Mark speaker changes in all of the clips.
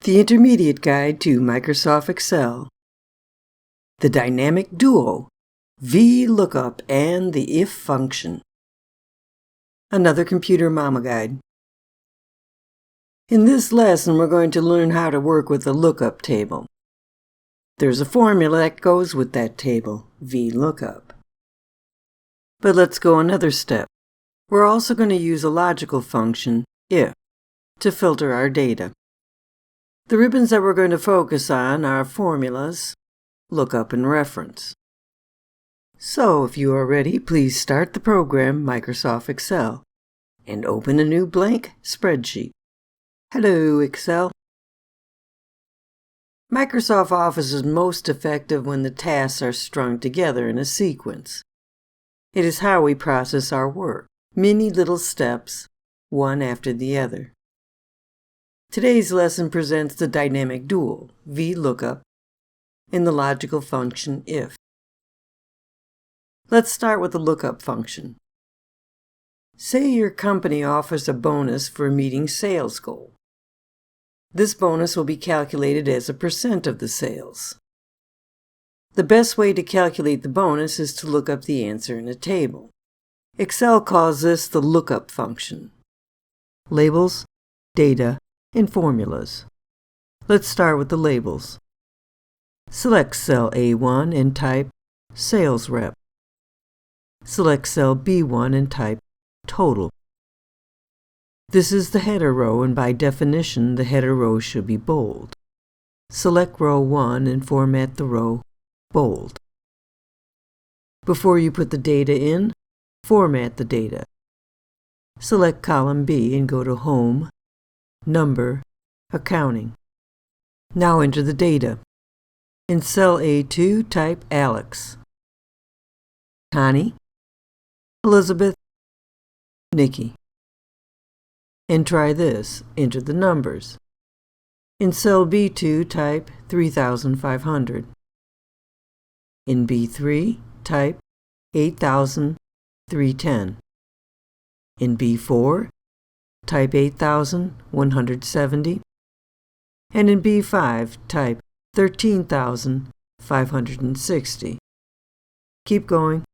Speaker 1: The Intermediate Guide to Microsoft Excel. The Dynamic Duo, Vlookup, and the If function. Another Computer Mama Guide. In this lesson, we're going to learn how to work with the lookup table. There's a formula that goes with that table, Vlookup. But let's go another step. We're also going to use a logical function, if, to filter our data. The ribbons that we're going to focus on are formulas, lookup, and reference. So, if you are ready, please start the program Microsoft Excel and open a new blank spreadsheet. Hello, Excel. Microsoft Office is most effective when the tasks are strung together in a sequence. It is how we process our work, many little steps, one after the other. Today's lesson presents the dynamic dual, Vlookup, and the logical function if. Let's start with the lookup function. Say your company offers a bonus for meeting sales goal. This bonus will be calculated as a percent of the sales. The best way to calculate the bonus is to look up the answer in a table. Excel calls this the lookup function. Labels, data, and formulas. Let's start with the labels. Select cell A1 and type Sales Rep. Select cell B1 and type Total. This is the header row, and by definition, the header row should be bold. Select row 1 and format the row bold. Before you put the data in, format the data. Select column B and go to Home, Number, Accounting. Now enter the data. In cell A2, type Alex, Connie, Elizabeth, Nikki. And try this. Enter the numbers. In cell B2, type 3,500. In B3, type 8,310. In B4, type 8,170. And in B5, type 13,560. Keep going.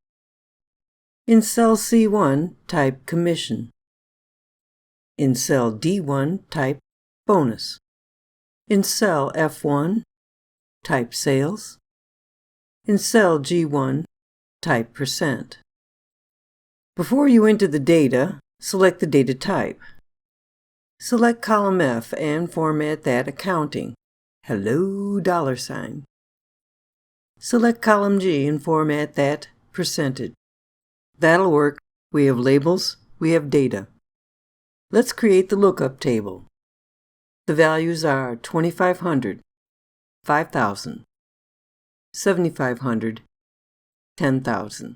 Speaker 1: In cell C1, type Commission. In cell D1, type Bonus. In cell F1, type Sales. In cell G1, type Percent. Before you enter the data, select the data type. Select column F and format that Accounting. Hello, $. Select column G and format that Percentage. That'll work. We have labels, we have data. Let's create the lookup table. The values are 2,500, 5,000, 7,500, 10,000.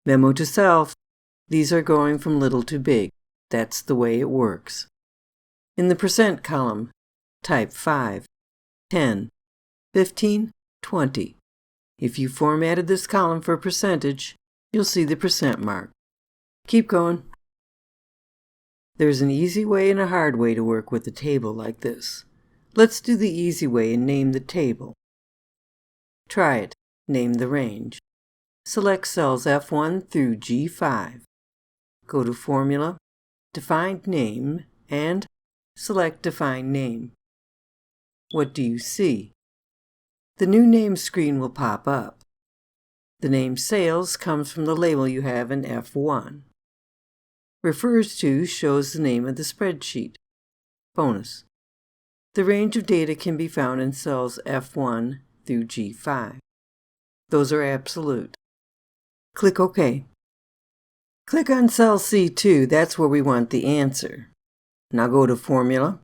Speaker 1: Memo to self, these are going from little to big. That's the way it works. In the percent column, type 5, 10, 15, 20. If you formatted this column for percentage, you'll see the percent mark. Keep going. There's an easy way and a hard way to work with a table like this. Let's do the easy way and name the table. Try it. Name the range. Select cells F1 through G5. Go to Formula, Define Name, and select Define Name. What do you see? The new name screen will pop up. The name Sales comes from the label you have in F1. Refers to shows the name of the spreadsheet. Bonus. The range of data can be found in cells F1 through G5. Those are absolute. Click OK. Click on cell C2, that's where we want the answer. Now go to Formula,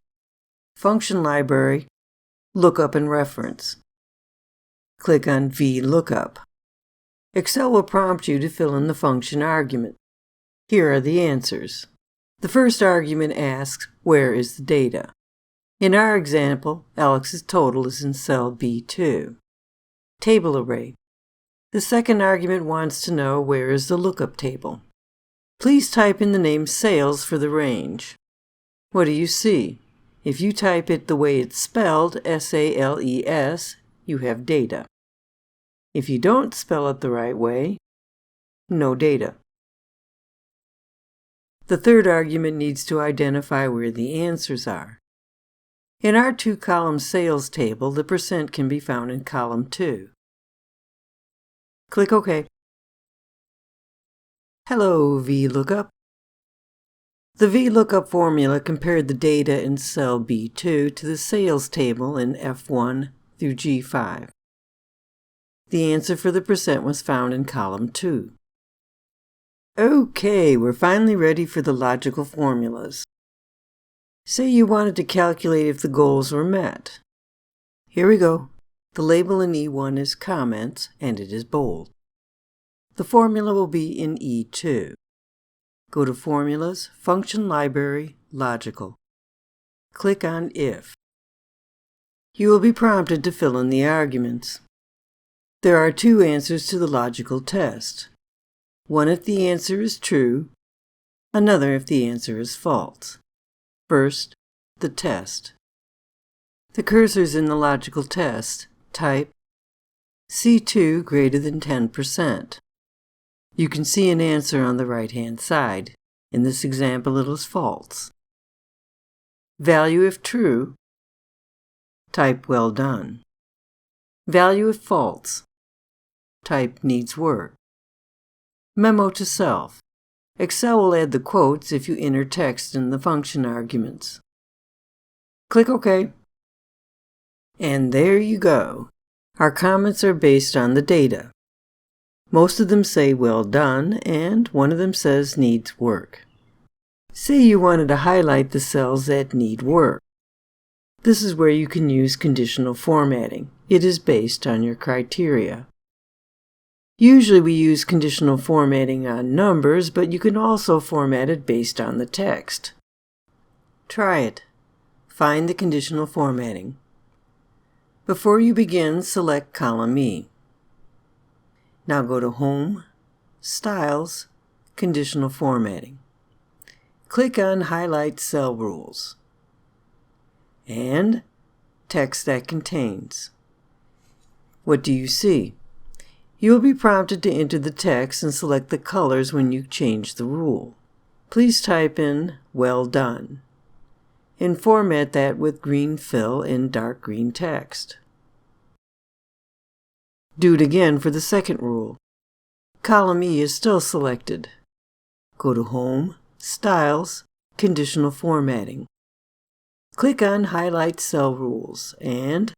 Speaker 1: Function Library, Lookup and Reference. Click on Vlookup. Excel will prompt you to fill in the function argument. Here are the answers. The first argument asks, where is the data? In our example, Alex's total is in cell B2. Table array. The second argument wants to know where is the lookup table. Please type in the name Sales for the range. What do you see? If you type it the way it's spelled, S-A-L-E-S, you have data. If you don't spell it the right way, no data. The third argument needs to identify where the answers are. In our two-column sales table, the percent can be found in column 2. Click OK. Hello, Vlookup. The Vlookup formula compared the data in cell B2 to the sales table in F1 through G5. The answer for the percent was found in column 2. Okay, we're finally ready for the logical formulas. Say you wanted to calculate if the goals were met. Here we go. The label in E1 is comments, and it is bold. The formula will be in E2. Go to Formulas, Function Library, Logical. Click on If. You will be prompted to fill in the arguments. There are 2 answers to the logical test. One if the answer is true, another if the answer is false. First, the test. The cursor's in the logical test. Type C2 greater than 10%. You can see an answer on the right-hand side. In this example, it is false. Value if true. Type well done. Value if false. Type needs work. Memo to self. Excel will add the quotes if you enter text in the function arguments. Click OK. And there you go. Our comments are based on the data. Most of them say well done, and one of them says needs work. Say you wanted to highlight the cells that need work. This is where you can use conditional formatting. It is based on your criteria. Usually we use conditional formatting on numbers, but you can also format it based on the text. Try it. Find the conditional formatting. Before you begin, select column E. Now go to Home, Styles, Conditional Formatting. Click on Highlight Cell Rules and Text that contains. What do you see? You will be prompted to enter the text and select the colors when you change the rule. Please type in well done and format that with green fill in dark green text. Do it again for the second rule. Column E is still selected. Go to Home, Styles, Conditional Formatting. Click on Highlight Cell Rules and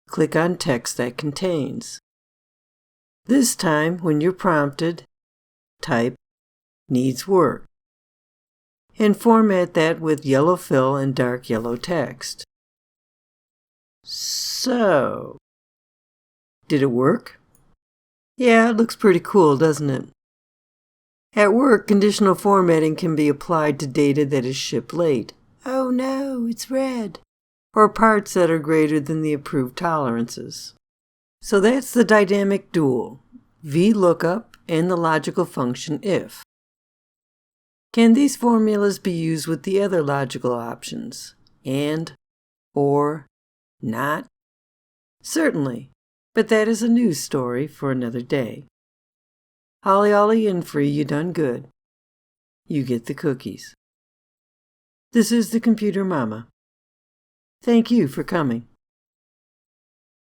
Speaker 1: click on Text that contains. This time, when you're prompted, type needs work and format that with yellow fill and dark yellow text. So, did it work? Yeah, it looks pretty cool, doesn't it? At work, conditional formatting can be applied to data that is shipped late. Oh no, it's red. Or parts that are greater than the approved tolerances. So that's the dynamic dual, Vlookup and the logical function if. Can these formulas be used with the other logical options, and, or, not? Certainly, but that is a news story for another day. Holly Ollie and Free, you done good. You get the cookies. This is the Computer Mama. Thank you for coming.